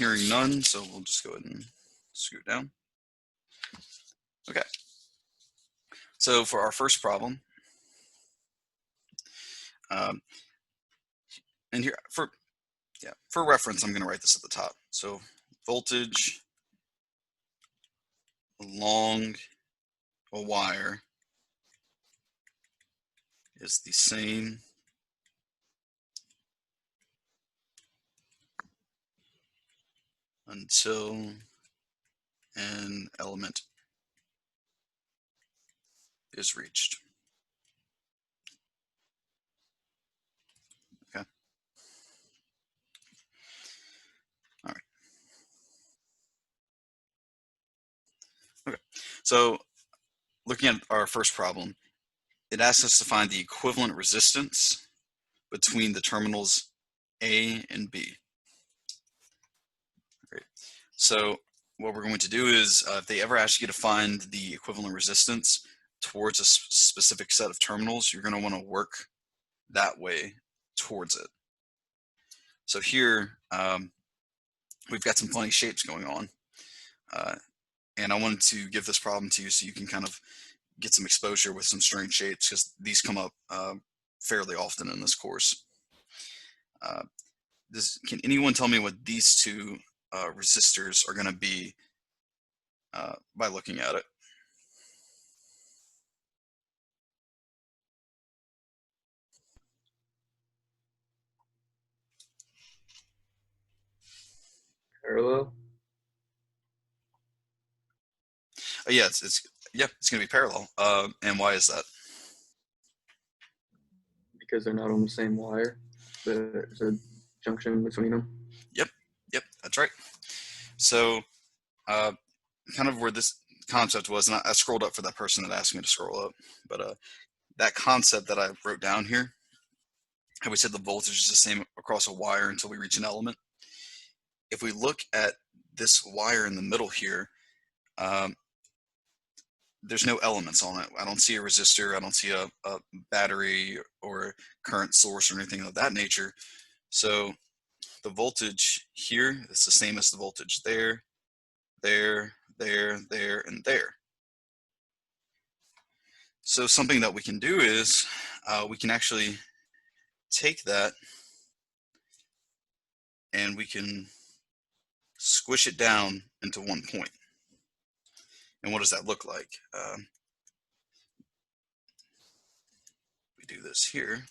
hearing none, so we'll just go ahead and scoot down. Okay. So for our first problem, and here for reference, I'm going to write this at the top. So voltage along a wire is the same until an element is reached. Okay. All right. Okay. So looking at our first problem, it asks us to find the equivalent resistance between the terminals A and B. Great. So what we're going to do is, if they ever ask you to find the equivalent resistance towards a specific set of terminals, you're going to want to work that way towards it. So here, we've got some funny shapes going on. And I wanted to give this problem to you so you can kind of get some exposure with some strange shapes, because these come up fairly often in this course. Can anyone tell me what these two resistors are going to be by looking at it? Parallel? Yeah, it's going to be parallel. And why is that? Because they're not on the same wire. There's a junction between them. Yep, that's right. So kind of where this concept was, and I scrolled up for that person that asked me to scroll up, but that concept that I wrote down here, how we said the voltage is the same across a wire until we reach an element. If we look at this wire in the middle here, there's no elements on it. I don't see a resistor. I don't see a battery or current source or anything of that nature. So the voltage here is the same as the voltage there, there, and there. So something that we can do is we can actually take that and we can squish it down into one point. And what does that look like? We do this here.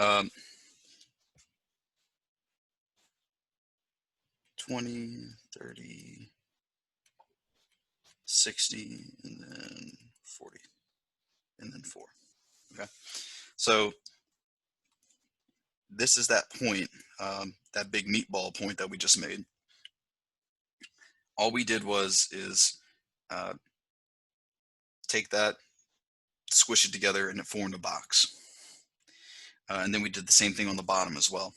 Um, 20, 30, 60, and then 40, and then 4. Okay, so this is that point, that big meatball point that we just made. All we did is take that, squish it together, and it formed a box. And then we did the same thing on the bottom as well.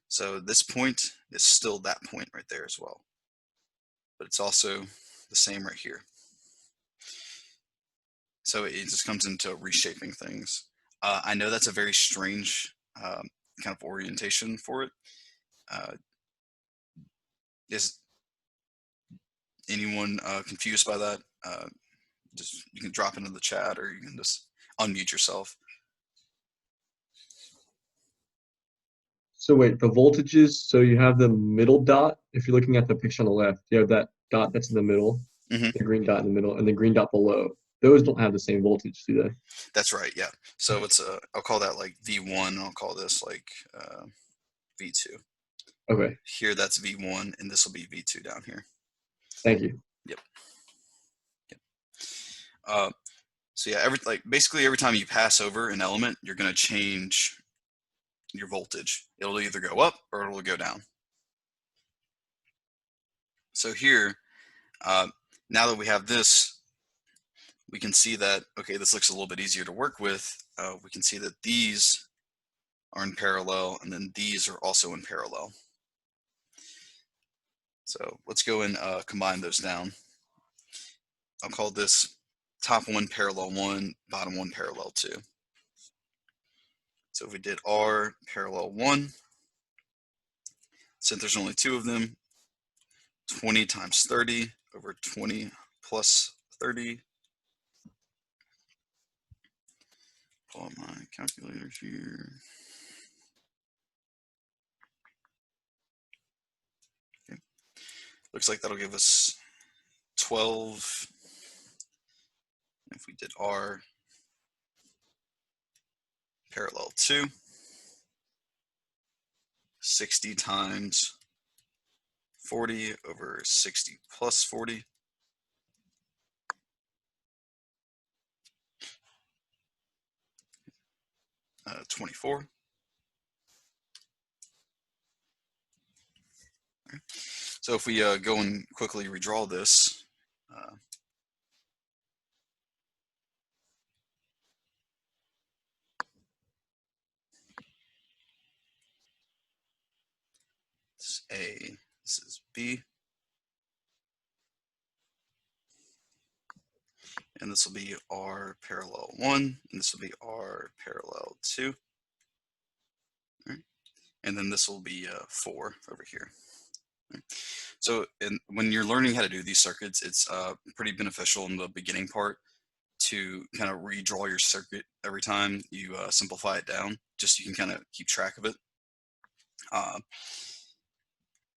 So this point is still that point right there as well, but it's also the same right here. So it just comes into reshaping things. I know that's a very strange kind of orientation for it. Is anyone confused by that? Just you can drop into the chat, or you can just unmute yourself. So wait, the voltages, so you have the middle dot. If you're looking at the picture on the left, you have that dot that's in the middle, the green dot in the middle, and the green dot below. Those don't have the same voltage, do they? That's right, yeah. So it's I'll call that like V1. I'll call this like V2. Okay. Here that's V1, and this will be V2 down here. Thank you. Yep. So yeah, basically every time you pass over an element, you're going to change your voltage. It'll either go up or it'll go down. So here, now that we have this, we can see that, okay, this looks a little bit easier to work with. We can see that these are in parallel, and then these are also in parallel. So let's go and combine those down. I'll call this top one parallel 1, bottom one parallel 2. So if we did R parallel 1, since there's only 2 of them, 20 times 30 over 20 plus 30. Pull out my calculators here. Okay. Looks like that'll give us 12. If we did R parallel 2, 60 times 40 over 60 plus 40. Uh, 24. Okay. So if we go and quickly redraw this, this is A, this is B, and this will be R parallel 1, and this will be R parallel 2. Right. And then this will be 4 over here. Right. So when you're learning how to do these circuits, it's pretty beneficial in the beginning part to kind of redraw your circuit every time you simplify it down, just so you can kind of keep track of it.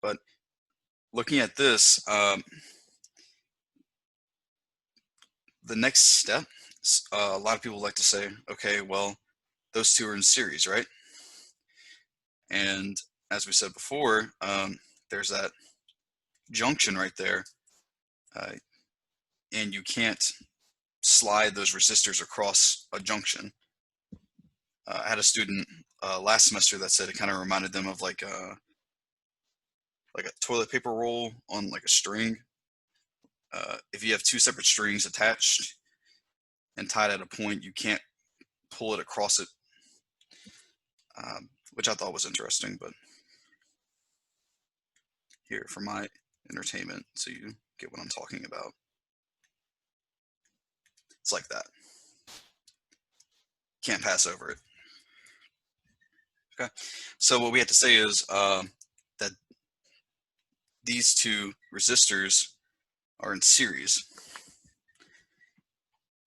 But looking at this, the next step, a lot of people like to say, okay, well, those two are in series, right? And as we said before, there's that junction right there, and you can't slide those resistors across a junction. I had a student last semester that said it kind of reminded them of like a toilet paper roll on like a string. If you have 2 separate strings attached and tied at a point, you can't pull it across it, which I thought was interesting. But here, for my entertainment, so you get what I'm talking about, it's like that. Can't pass over it. Okay, so what we have to say is that these 2 resistors are in series.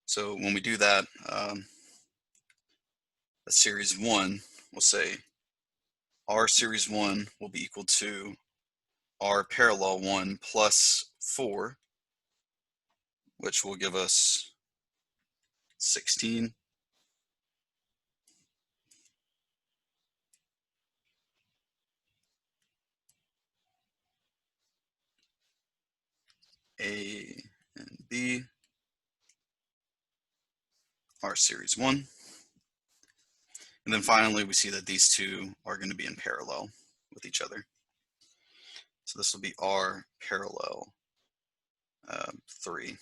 So when we do that, series 1, we'll say R series 1 will be equal to R parallel 1 plus 4, which will give us 16. A and B are series 1. And then finally, we see that these 2 are going to be in parallel with each other. So this will be R parallel 3.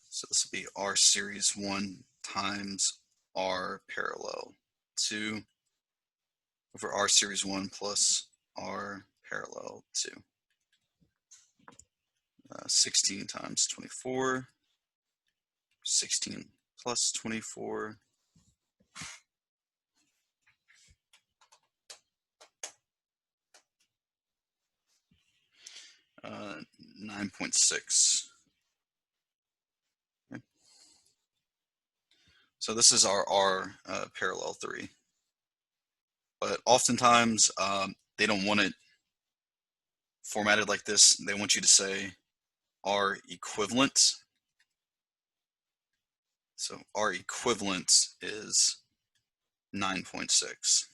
So this will be R series 1 times R parallel 2 over R series 1 plus R parallel 2. 16 times 24, 16 plus 24, 9.6. Okay. So this is our R parallel 3. But oftentimes they don't want it formatted like this. They want you to say R equivalent. So R equivalent is 9.6.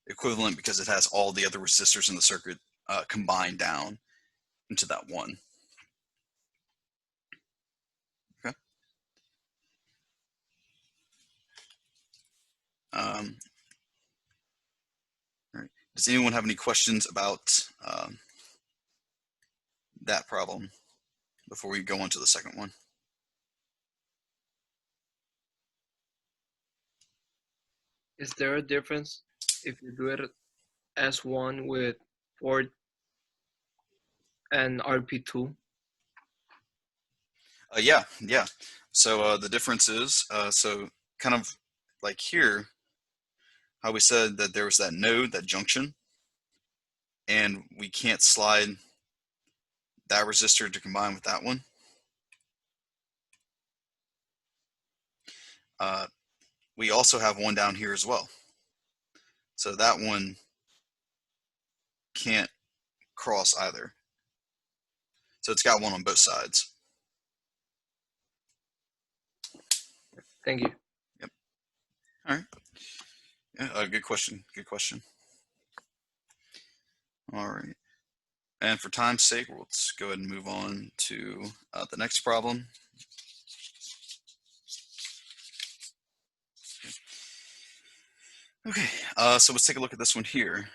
Equivalent because it has all the other resistors in the circuit combined down into that one. Okay. All right. Does anyone have any questions about that problem before we go on to the second one? Is there a difference if you do it S1 with port and RP2? Yeah. So the difference is, so kind of like here, how we said that there was that node, that junction, and we can't slide that resistor to combine with that one. We also have one down here as well. So that one can't cross either. So it's got one on both sides. Thank you. Yep. All right. Yeah, good question. Good question. All right. And for time's sake, let's go ahead and move on to the next problem. Okay, so let's take a look at this one here.